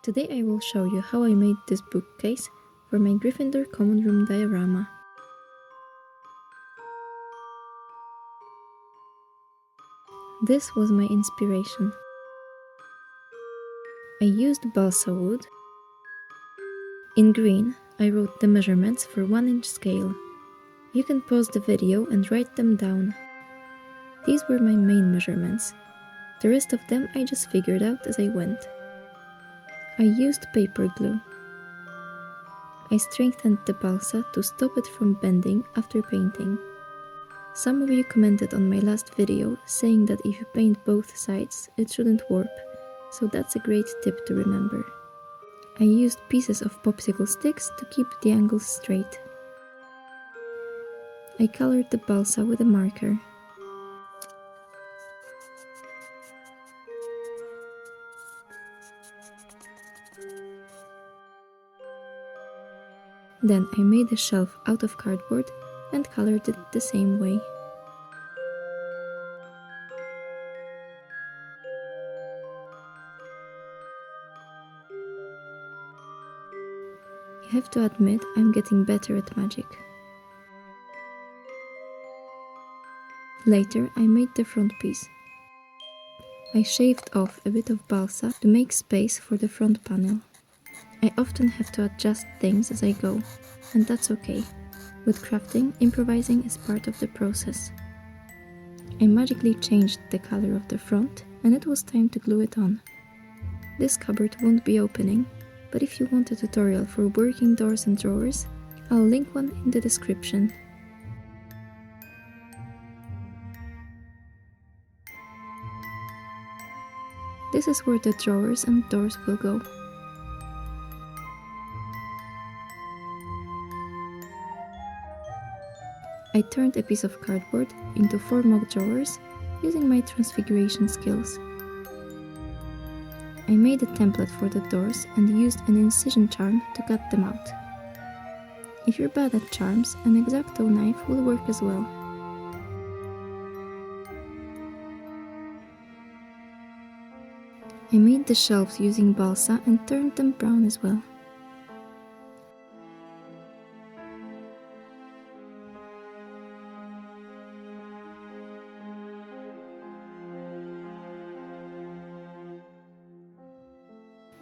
Today I will show you how I made this bookcase for my Gryffindor common room diorama. This was my inspiration. I used balsa wood. In green, I wrote the measurements for 1-inch scale. You can pause the video and write them down. These were my main measurements. The rest of them I just figured out as I went. I used paper glue. I strengthened the balsa to stop it from bending after painting. Some of you commented on my last video saying that if you paint both sides, it shouldn't warp, so that's a great tip to remember. I used pieces of popsicle sticks to keep the angles straight. I colored the balsa with a marker. Then I made a shelf out of cardboard and colored it the same way. I have to admit, I'm getting better at magic. Later, I made the front piece. I shaved off a bit of balsa to make space for the front panel. I often have to adjust things as I go, and that's okay. With crafting, improvising is part of the process. I magically changed the color of the front, and it was time to glue it on. This cupboard won't be opening, but if you want a tutorial for working doors and drawers, I'll link one in the description. This is where the drawers and doors will go. I turned a piece of cardboard into 4 mock drawers using my transfiguration skills. I made a template for the doors and used an incision charm to cut them out. If you're bad at charms, an X-Acto knife will work as well. I made the shelves using balsa and turned them brown as well.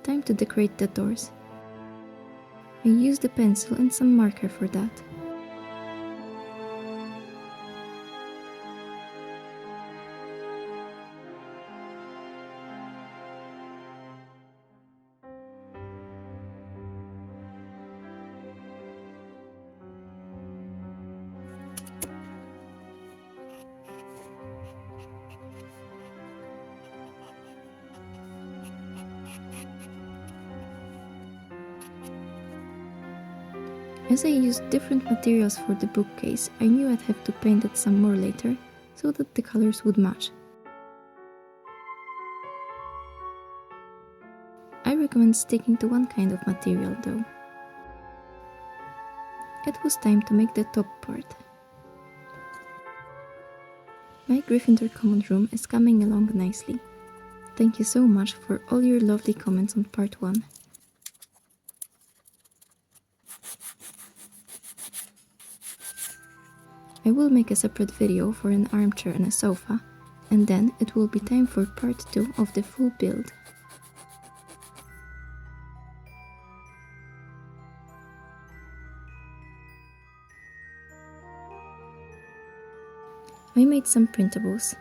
Time to decorate the doors. I used a pencil and some marker for that. As I used different materials for the bookcase, I knew I'd have to paint it some more later, so that the colors would match. I recommend sticking to one kind of material though. It was time to make the top part. My Gryffindor common room is coming along nicely. Thank you so much for all your lovely comments on part 1. I will make a separate video for an armchair and a sofa, and then it will be time for part 2 of the full build. I made some printables.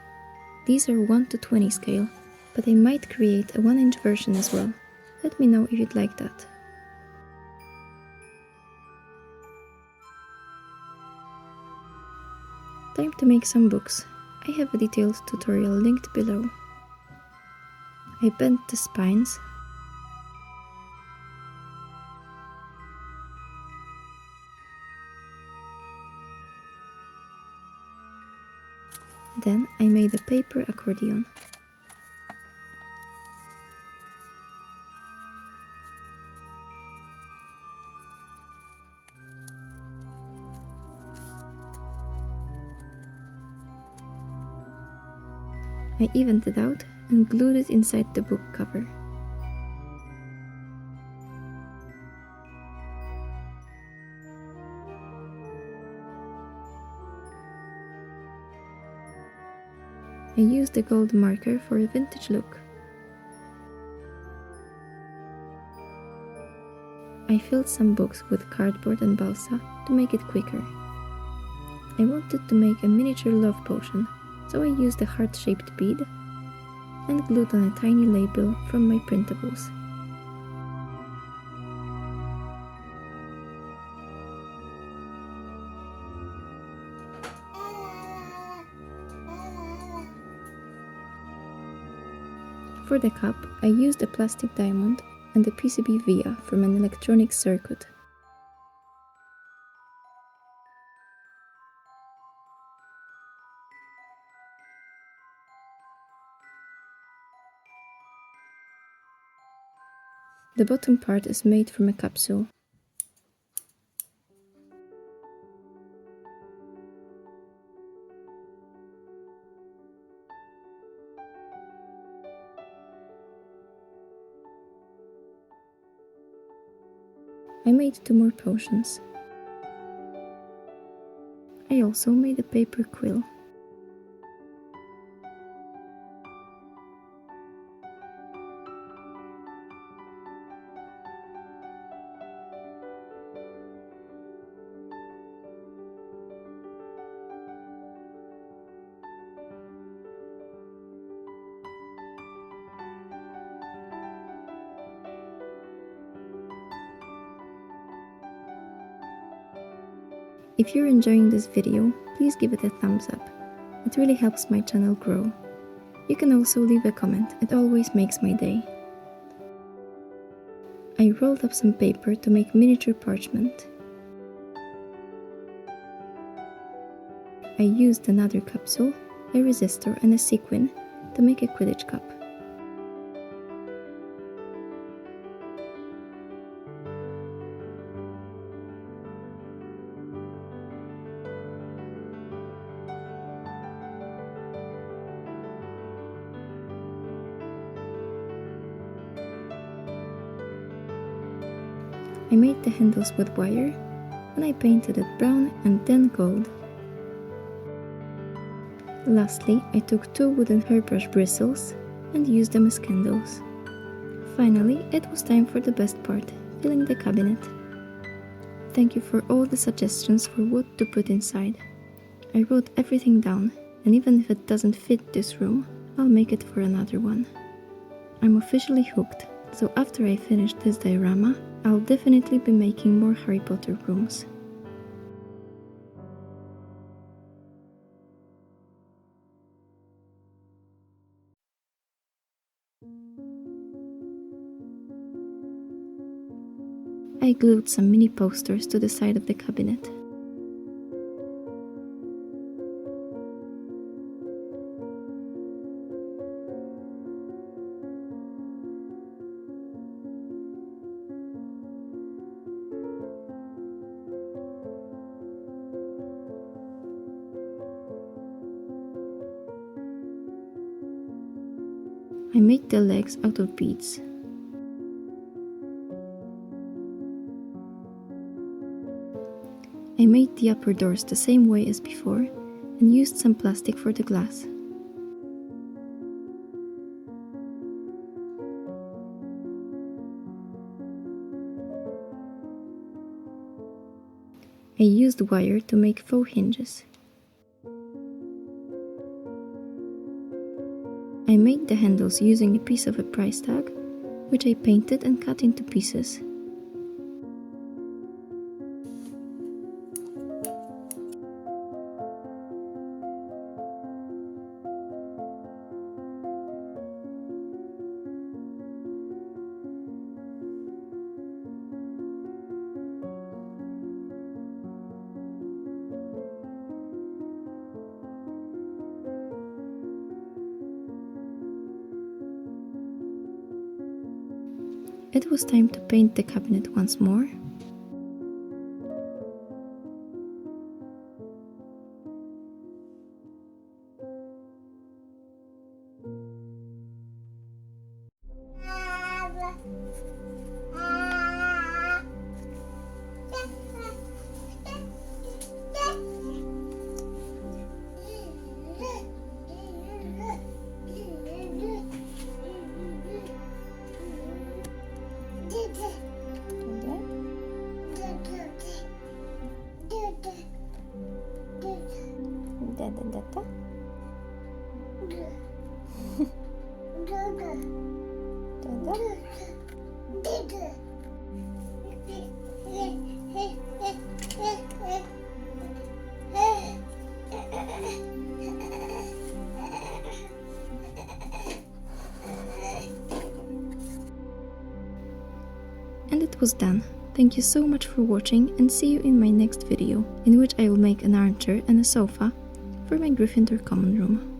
These are 1 to 20 scale, but I might create a 1-inch version as well. Let me know if you'd like that. Time to make some books. I have a detailed tutorial linked below. I bent the spines. Then I made a paper accordion. I evened it out and glued it inside the book cover. I used a gold marker for a vintage look. I filled some books with cardboard and balsa to make it quicker. I wanted to make a miniature love potion, so I used a heart-shaped bead and glued on a tiny label from my printables. For the cup, I used a plastic diamond and a PCB via from an electronic circuit. The bottom part is made from a capsule. I made 2 more potions. I also made a paper quill. If you're enjoying this video, please give it a thumbs up. It really helps my channel grow. You can also leave a comment, it always makes my day. I rolled up some paper to make miniature parchment. I used another capsule, a resistor and a sequin to make a Quidditch cup. I made the handles with wire, and I painted it brown and then gold. Lastly, I took 2 wooden hairbrush bristles and used them as candles. Finally, it was time for the best part, filling the cabinet. Thank you for all the suggestions for what to put inside. I wrote everything down, and even if it doesn't fit this room, I'll make it for another one. I'm officially hooked, so after I finish this diorama, I'll definitely be making more Harry Potter rooms. I glued some mini posters to the side of the cabinet. I made the legs out of beads. I made the upper doors the same way as before and used some plastic for the glass. I used wire to make faux hinges. I made the handles using a piece of a price tag, which I painted and cut into pieces. It was time to paint the cabinet once more. And it was done. Thank you so much for watching, and see you in my next video, in which I will make an armchair and a sofa for my Gryffindor common room.